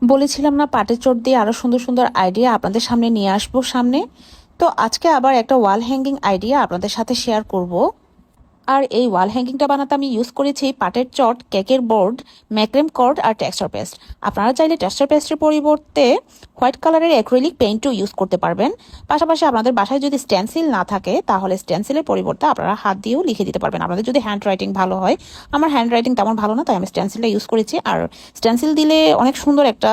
বলেছিলাম না পাটের চট দিয়ে আরো সুন্দর সুন্দর আইডিয়া আপনাদের সামনে নিয়ে আসবো সামনে। তো আজকে আবার একটা ওয়াল হ্যাঙ্গিং আইডিয়া আপনাদের সাথে শেয়ার করব। আর এই ওয়াল হ্যাঙ্গিংটা বানাতে আমি ইউজ করেছি পাটের চট, কেকের বোর্ড, ম্যাক্রেম কর্ড আর টেক্সচার পেস্ট। আপনারা চাইলে টেক্সচার পেস্টের পরিবর্তে হোয়াইট কালারের অ্যাক্রিলিক পেইন্টও ইউজ করতে পারবেন। পাশাপাশি আপনাদের বাসায় যদি স্টেন্সিল না থাকে তাহলে স্টেন্সিলের পরিবর্তে আপনারা হাত দিয়েও লিখে দিতে পারবেন, আপনাদের যদি হ্যান্ড রাইটিং ভালো হয়। আমার হ্যান্ড রাইটিং তেমন ভালো না, তাই আমি স্টেন্সিলটা ইউজ করেছি। আর স্টেন্সিল দিলে অনেক সুন্দর একটা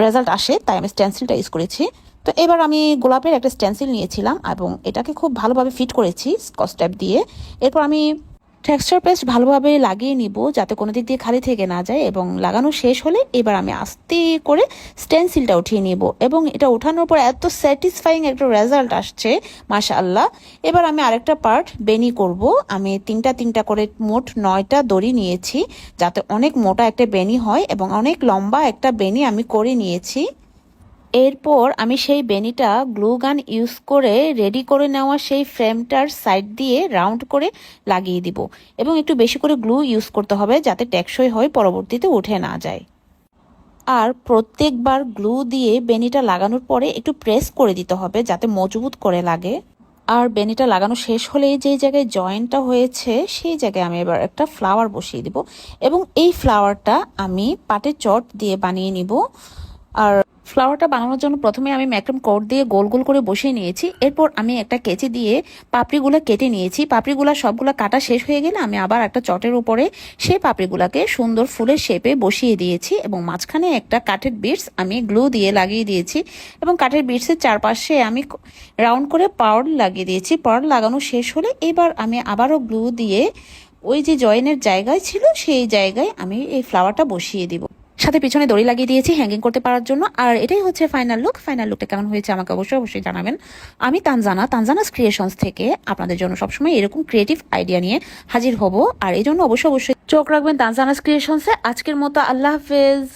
রেজাল্ট আসে, তাই আমি স্টেন্সিলটা ইউজ করেছি। তো এবার আমি গোলাপের একটা স্টেন্সিল নিয়েছিলাম এবং এটাকে খুব ভালোভাবে ফিট করেছি স্কচ টেপ দিয়ে। এরপর আমি টেক্সচার পেস্ট ভালোভাবে লাগিয়ে নিব যাতে কোনো দিক দিয়ে খালি থেকে না যায়, এবং লাগানো শেষ হলে এবার আমি আস্তে করে স্টেন্সিলটা উঠিয়ে নিব এবং এটা ওঠানোর পর এত স্যাটিসফাইং একটা রেজাল্ট আসছে মাশাআল্লাহ। এবার আমি আরেকটা পার্ট বেনি করব। আমি তিনটা তিনটা করে মোট 9টা দড়ি নিয়েছি যাতে অনেক মোটা একটা বেনি হয় এবং অনেক লম্বা একটা বেনি আমি করে নিয়েছি। এরপর আমি সেই বেনিটা গ্লু গান ইউজ করে রেডি করে নেওয়া সেই ফ্রেমটার সাইড দিয়ে রাউন্ড করে লাগিয়ে দিব, এবং একটু বেশি করে গ্লু ইউজ করতে হবে যাতে টেকসই হয়, পরবর্তীতে উঠে না যায়। আর প্রত্যেকবার গ্লু দিয়ে বেনিটা লাগানোর পরে একটু প্রেস করে দিতে হবে যাতে মজবুত করে লাগে। আর বেনিটা লাগানো শেষ হলে যে জায়গায় জয়েন্টটা হয়েছে সেই জায়গায় আমি এবার একটা ফ্লাওয়ার বসিয়ে দিব, এবং এই ফ্লাওয়ারটা আমি পাটের চট দিয়ে বানিয়ে নিব। আর ফ্লাওয়ারটা বানানোর জন্য প্রথমে আমি ম্যাক্রম কোড দিয়ে গোল গোল করে বসিয়ে নিয়েছি। এরপর আমি একটা কেচি দিয়ে পাপড়িগুলো কেটে নিয়েছি। পাপড়িগুলো সবগুলো কাটা শেষ হয়ে গেলে আমি আবার একটা চটের উপরে সেই পাপড়িগুলোকে সুন্দর ফুলের শেপে বসিয়ে দিয়েছি, এবং মাঝখানে একটা কাঠের বিটস আমি গ্লু দিয়ে লাগিয়ে দিয়েছি, এবং কাঠের বিটসের চারপাশে আমি রাউন্ড করে পার্ল লাগিয়ে দিয়েছি। পার্ল লাগানো শেষ হলে এবার আমি আবারও গ্লু দিয়ে ওই যে জয়েনের জায়গায় ছিল সেই জায়গায় আমি এই ফ্লাওয়ারটা বসিয়ে দিব। সাথে পিছনে দড়ি লাগিয়ে দিয়েছি হ্যাঙ্গিং করতে পারার জন্য। আর এটাই হচ্ছে ফাইনাল লুক। ফাইনাল লুকটা কেমন হয়েছে আমাকে অবশ্যই অবশ্যই জানাবেন। আমি তানজানাস ক্রিয়েশনস থেকে আপনাদের জন্য সবসময় এরকম ক্রিয়েটিভ আইডিয়া নিয়ে হাজির হব, আর এই জন্য অবশ্যই অবশ্যই চোখ রাখবেন তানজানাস ক্রিয়েশনসে। আজকের মতো আল্লাহ হাফেজ।